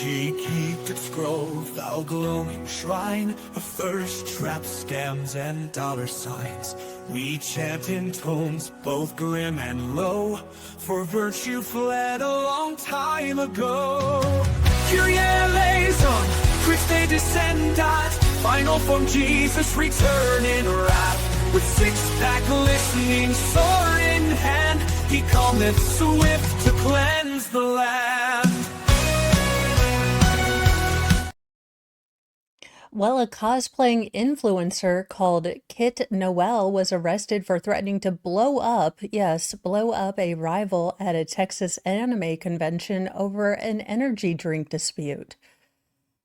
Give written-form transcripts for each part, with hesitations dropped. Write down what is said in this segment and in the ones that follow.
She keeps its grove, thou glowing shrine of thirst traps, scams, and dollar signs. We chant in tones both grim and low, for virtue fled a long time ago. Kyrie eleison, Christe descendat, final form Jesus return in wrath. With six-pack glistening, sword in hand, he cometh swift to cleanse the land. Well, a cosplaying influencer called Kit Noel was arrested for threatening to blow up, yes, blow up a rival at a Texas anime convention over an energy drink dispute.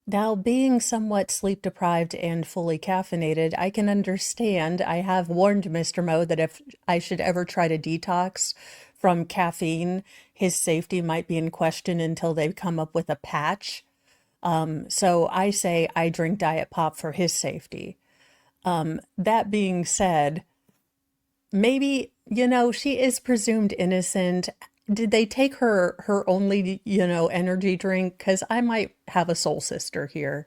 Now, being somewhat sleep deprived and fully caffeinated, I can understand. I have warned Mr. Mo that if I should ever try to detox from caffeine, his safety might be in question until they come up with a patch. So I say I drink Diet Pop for his safety. That being said, maybe, she is presumed innocent. Did they take her only, energy drink? Because I might have a soul sister here.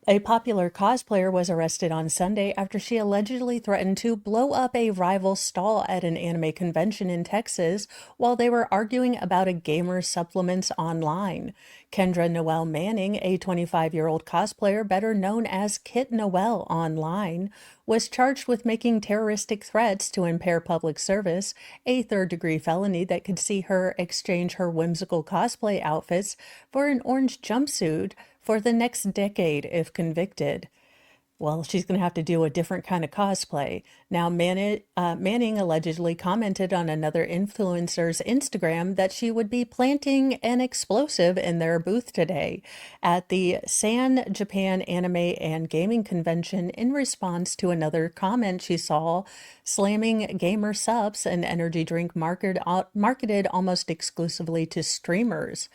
A popular cosplayer was arrested on Sunday after she allegedly threatened to blow up a rival stall at an anime convention in Texas while they were arguing about a gamer's supplements online. Kendra Noel Manning, a 25-year-old cosplayer better known as Kit Noel online, was charged with making terroristic threats to impair public service, a third-degree felony that could see her exchange her whimsical cosplay outfits for an orange jumpsuit for the next decade if convicted. Well, she's going to have to do a different kind of cosplay. Now, Manning allegedly commented on another influencer's Instagram that she would be planting an explosive in their booth today at the San Japan Anime and Gaming Convention in response to another comment she saw slamming Gamer Subs, an energy drink marketed almost exclusively to streamers.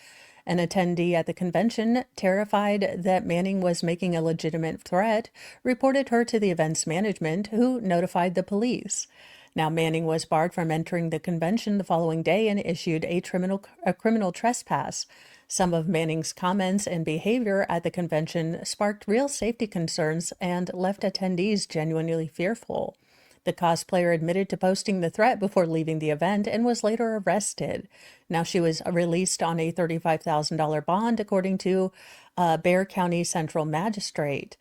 An attendee at the convention, terrified that Manning was making a legitimate threat, reported her to the event's management, who notified the police. Now, Manning was barred from entering the convention the following day and issued a criminal trespass. Some of Manning's comments and behavior at the convention sparked real safety concerns and left attendees genuinely fearful. The cosplayer admitted to posting the threat before leaving the event and was later arrested. Now, she was released on a $35,000 bond, according to Bexar County Central Magistrate.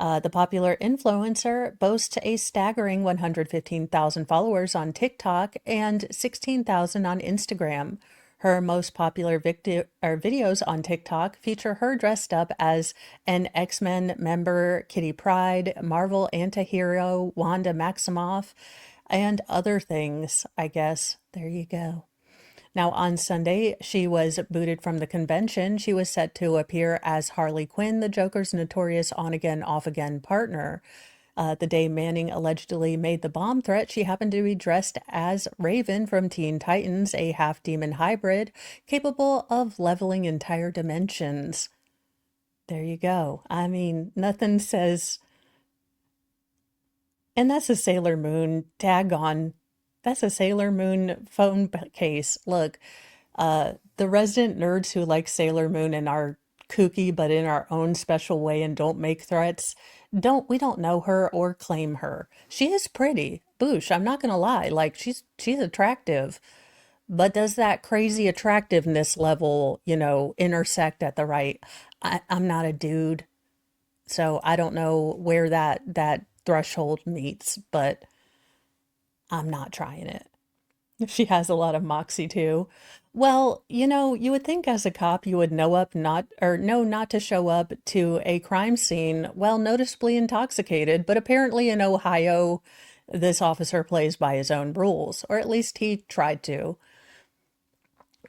The popular influencer boasts a staggering 115,000 followers on TikTok and 16,000 on Instagram. Her most popular videos on TikTok feature her dressed up as an X-Men member, Kitty Pryde, Marvel antihero Wanda Maximoff, and other things, I guess. There you go. Now, on Sunday, she was booted from the convention. She was set to appear as Harley Quinn, the Joker's notorious on-again, off-again partner. The day Manning allegedly made the bomb threat, she happened to be dressed as Raven from Teen Titans, a half-demon hybrid capable of leveling entire dimensions. There you go. I mean, nothing says... And that's a Sailor Moon tag on. That's a Sailor Moon phone case. Look, the resident nerds who like Sailor Moon and are kooky but in our own special way and don't make threats, we don't know her or claim her. She is pretty. Boosh, I'm not gonna lie. Like she's attractive. But does that crazy attractiveness level, intersect at the right? I'm not a dude, so I don't know where that threshold meets, but I'm not trying it. She has a lot of moxie too. Well, you would think as a cop you would know not to show up to a crime scene while noticeably intoxicated, but apparently in Ohio, this officer plays by his own rules, or at least he tried to.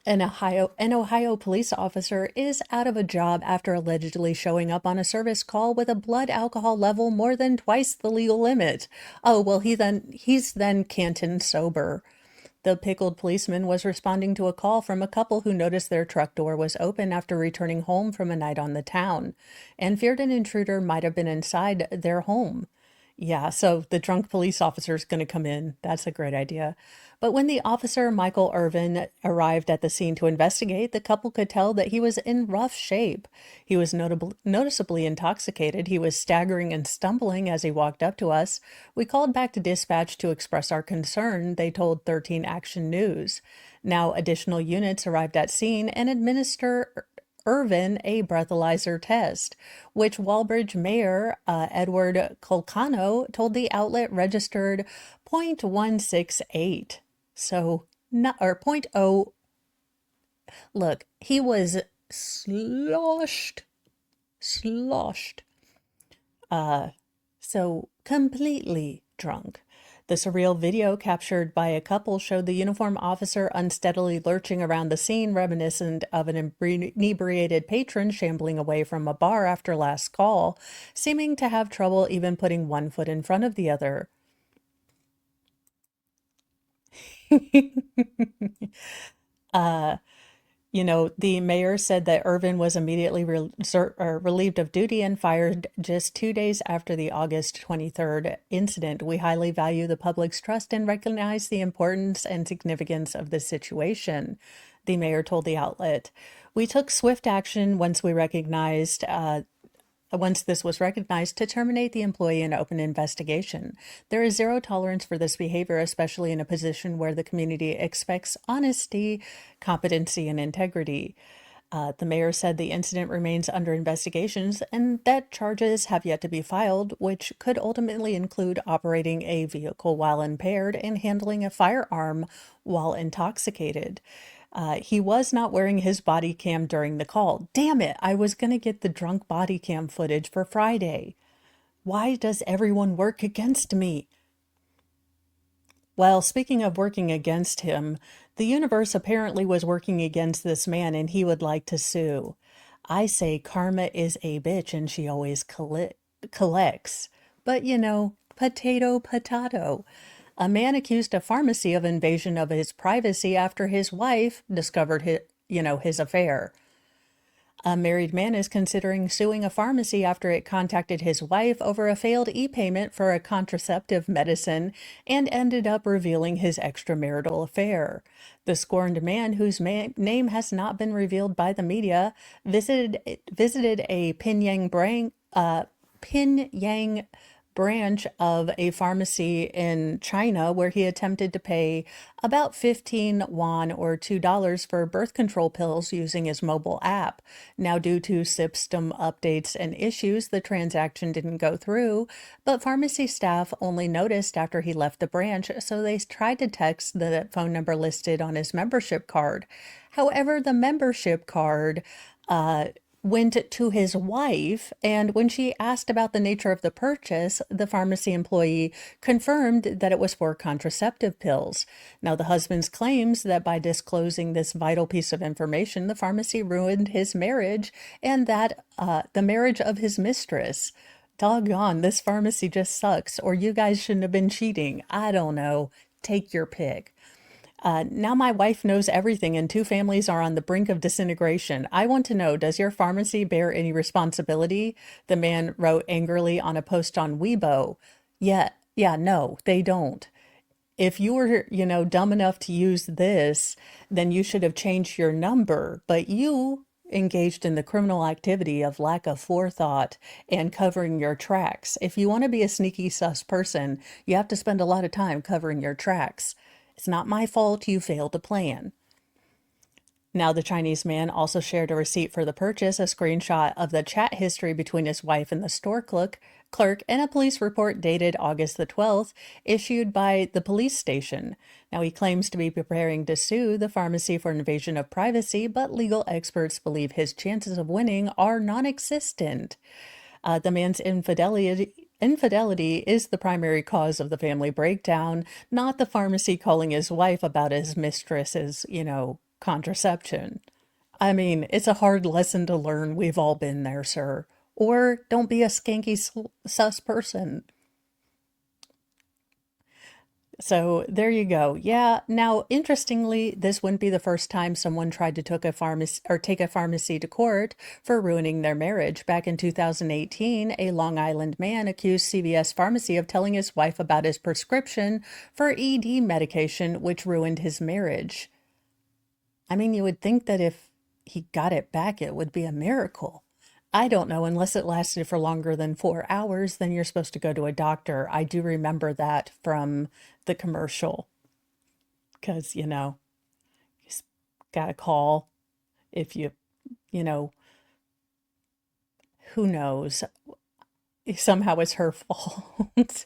An Ohio police officer is out of a job after allegedly showing up on a service call with a blood alcohol level more than twice the legal limit. Oh, well, he's then canton sober. The pickled policeman was responding to a call from a couple who noticed their truck door was open after returning home from a night on the town and feared an intruder might have been inside their home. Yeah, so the drunk police officer is going to come in. That's a great idea. But when the officer, Michael Irvin, arrived at the scene to investigate, the couple could tell that he was in rough shape. He was noticeably intoxicated. He was staggering and stumbling as he walked up to us. We called back to dispatch to express our concern, they told 13 Action News. Now, additional units arrived at scene and administer Irvin a breathalyzer test, which Walbridge Mayor Edward Colcano told the outlet registered 0.168. So, not, or point oh, look, he was sloshed, so completely drunk. The surreal video captured by a couple showed the uniformed officer unsteadily lurching around the scene, reminiscent of an inebriated patron shambling away from a bar after last call, seeming to have trouble even putting one foot in front of the other. The mayor said that Irvin was immediately relieved of duty and fired just 2 days after the August 23rd incident. We highly value the public's trust and recognize the importance and significance of this situation, the mayor told the outlet. We took swift action once this was recognized, to terminate the employee and open investigation. There is zero tolerance for this behavior, especially in a position where the community expects honesty, competency, and integrity. The mayor said the incident remains under investigations and that charges have yet to be filed, which could ultimately include operating a vehicle while impaired and handling a firearm while intoxicated. He was not wearing his body cam during the call. Damn it, I was going to get the drunk body cam footage for Friday. Why does everyone work against me? Well, speaking of working against him, the universe apparently was working against this man and he would like to sue. I say karma is a bitch and she always collects. But potato, potato. A man accused a pharmacy of invasion of his privacy after his wife discovered his affair. A married man is considering suing a pharmacy after it contacted his wife over a failed e-payment for a contraceptive medicine and ended up revealing his extramarital affair. The scorned man, whose name has not been revealed by the media, visited a Pyongyang branch of a pharmacy in China where he attempted to pay about 15 won or $2 for birth control pills using his mobile app. Now, due to system updates and issues, the transaction didn't go through, but pharmacy staff only noticed after he left the branch, so they tried to text the phone number listed on his membership card. However, the membership card went to his wife, and when she asked about the nature of the purchase, the pharmacy employee confirmed that it was for contraceptive pills. Now, the husband's claims that by disclosing this vital piece of information, the pharmacy ruined his marriage and that the marriage of his mistress. Doggone, this pharmacy just sucks, or you guys shouldn't have been cheating. I don't know. Take your pick. Now my wife knows everything and two families are on the brink of disintegration. I want to know, does your pharmacy bear any responsibility? The man wrote angrily on a post on Weibo. Yeah, no, they don't. If you were, dumb enough to use this, then you should have changed your number. But you engaged in the criminal activity of lack of forethought and covering your tracks. If you want to be a sneaky sus person, you have to spend a lot of time covering your tracks. It's not my fault you failed to plan. Now, the Chinese man also shared a receipt for the purchase, a screenshot of the chat history between his wife and the store clerk, and a police report dated August the 12th, issued by the police station. Now, he claims to be preparing to sue the pharmacy for invasion of privacy, but legal experts believe his chances of winning are non-existent. The man's infidelity is the primary cause of the family breakdown, not the pharmacy calling his wife about his mistress's, contraception. I mean, it's a hard lesson to learn. We've all been there, sir. Or don't be a skanky sus person. So there you go. Yeah. Now, interestingly, this wouldn't be the first time someone tried to take a pharmacy to court for ruining their marriage. Back in 2018, a Long Island man accused CVS Pharmacy of telling his wife about his prescription for ED medication, which ruined his marriage. I mean, you would think that if he got it back, it would be a miracle. I don't know, unless it lasted for longer than 4 hours, then you're supposed to go to a doctor. I do remember that from the commercial because, you got a call if you know, who knows? Somehow it's her fault.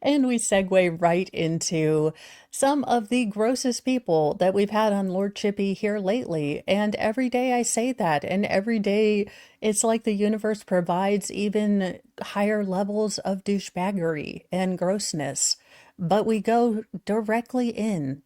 And we segue right into some of the grossest people that we've had on Lord Chippy here lately. And every day I say that, and every day it's like the universe provides even higher levels of douchebaggery and grossness. But we go directly in